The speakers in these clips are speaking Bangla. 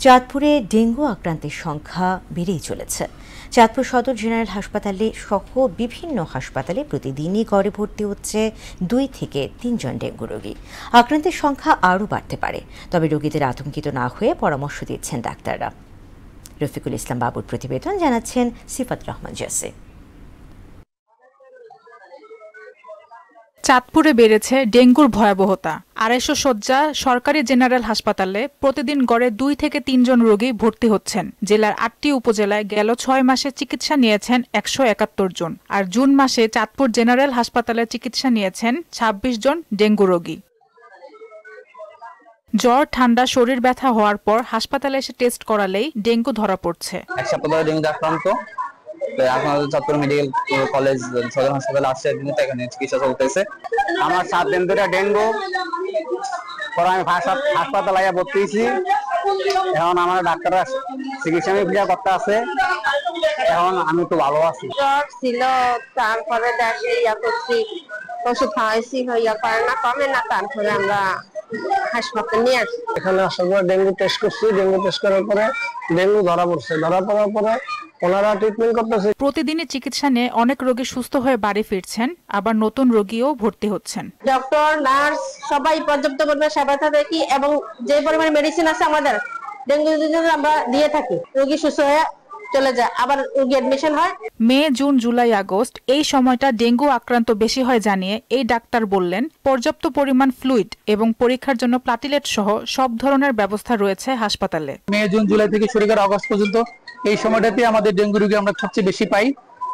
চাঁদপুরে ডেঙ্গু আক্রান্তের সংখ্যা বেড়েই চলেছে। চাঁদপুর সদর জেনারেল হাসপাতালে সহ বিভিন্ন হাসপাতালে প্রতিদিনই গড়ে ভর্তি হচ্ছে 2 থেকে 3 জন ডেঙ্গু রোগী। আক্রান্তের সংখ্যা আরও বাড়তে পারে, তবে রোগীদের আতঙ্কিত না হয়ে পরামর্শ দিচ্ছেন ডাক্তাররা। রফিকুল ইসলাম বাবুর প্রতিবেদন, জানাচ্ছেন সিফাত রহমান জেসি। চাঁদপুরে বেড়েছে ডেঙ্গুর ভয়াবহতা। 250 শয্যা সরকারি জেনারেল হাসপাতালে প্রতিদিন গড়ে 2 থেকে 3 জন রোগী ভর্তি হচ্ছেন। জেলার 8টি উপজেলায় গেল 6 মাসে চিকিৎসা নিয়েছেন 171 জন, আর জুন মাসে চাঁদপুর জেনারেল হাসপাতালে চিকিৎসা নিয়েছেন 26 জন ডেঙ্গু রোগী। জ্বর, ঠান্ডা, শরীর ব্যথা হওয়ার পর হাসপাতালে এসে টেস্ট করালেই ডেঙ্গু ধরা পড়ছে। এক সপ্তাহ ধরে ডেঙ্গু আক্রান্ত, চাঁদপুর মেডিকেল কলেজ সদর হাসপাতালে আসছে, এখানে চিকিৎসা চলতেছে। আমার 7 দিন ধরে ডেঙ্গু, পরে আমি হাসপাতালে ভর্তি হয়েছি। এখন আমার ডাক্তাররা চিকিৎসা করতে আছে, এখন আমি তো ভালো আছি। জ্বর ছিল, তারপরে দেখে করছি, ওষুধ খাওয়াইছি, হইয়া পারে না, কমে না, তারপরে আমরা হাসপাতালে নিয়ে আসি। এখানে আসার পর ডেঙ্গু টেস্ট করছি, ডেঙ্গু টেস্ট করার পরে ডেঙ্গু ধরা পড়ছে। ধরা পড়ার পরে ওনারা ট্রিটমেন্ট করতেছে। প্রতিদিনই চিকিৎসা নিয়ে অনেক রোগী সুস্থ হয়ে বাড়ি ফিরছেন, আবার নতুন রোগীও ভর্তি হচ্ছেন। ডক্টর, নার্স সবাই পর্যাপ্ত পরিমাণে সেবা দেখি, এবং যে পরিমাণ মেডিসিন আছে আমাদের ডেঙ্গু আমরা দিয়ে থাকি। রোগী সুস্থ হয়ে চলে যায়, আবার রোগী অ্যাডমিশন হয়। মে, জুন, জুলাই, আগস্ট এই সময়টা ডেঙ্গু আক্রান্ত বেশি হয় জানিয়ে এই ডাক্তার বললেন, পর্যাপ্ত পরিমাণ ফ্লুইড এবং পরীক্ষার জন্য প্লাটিলেট সহ সব ধরনের ব্যবস্থা রয়েছে হাসপাতালে। মে, জুন, জুলাই থেকে শুরু করে আগস্ট পর্যন্ত এই সময়টাতে আমাদের ডেঙ্গু রোগী আমরা সবচেয়ে বেশি পাই।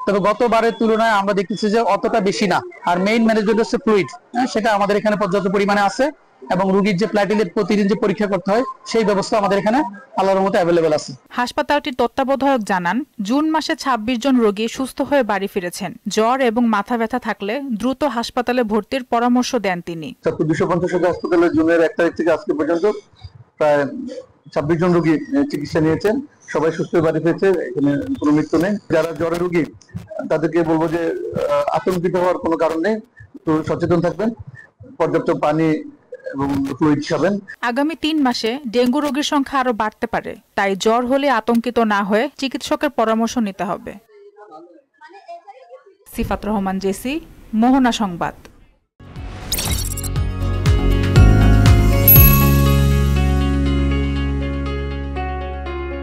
তবে গতবারের তুলনায় আমরা দেখতেছি যে অতটা বেশি না। আর মেইন ম্যানেজমেন্ট হচ্ছে ফ্লুইড, সেটা আমাদের এখানে পর্যাপ্ত পরিমাণে আছে, এবং রোগীর যে প্লাটিলেট প্রতিদিন যে পরীক্ষা করতে হয় সেই ব্যবস্থা আমাদের এখানে আল্লাহর মতো অ্যাভেলেবল আছে। হাসপাতালটির তত্ত্বাবধায়ক জানান, জুন মাসে 26 জন রোগী সুস্থ হয়ে বাড়ি ফিরেছেন। জ্বর এবং মাথা ব্যথা থাকলে দ্রুত হাসপাতালে ভর্তির পরামর্শ দেন তিনি। 250 হাসপাতালের জুনের 1 তারিখ থেকে আজকে পর্যন্ত প্রায় 26 জন রোগী চিকিৎসা নিয়েছেন, সবাই সুস্থ হয়ে বাড়ি ফিরেছে, এখানে কোনো মৃত্যু নেই। যারা জ্বরের রোগী তাদেরকে বলবো যে আতঙ্কিত হওয়ার কোনো কারণ নেই, একটু সচেতন থাকবেন, পর্যাপ্ত পানি এবং ফ্লুইড খাবেন। আগামী 3 মাসে ডেঙ্গু রোগীর সংখ্যা আরো বাড়তে পারে, তাই জ্বর হলে আতঙ্কিত না হয়ে চিকিৎসকের পরামর্শ নিতে হবে। সিফাত রহমান জেসি, মোহনা সংবাদ।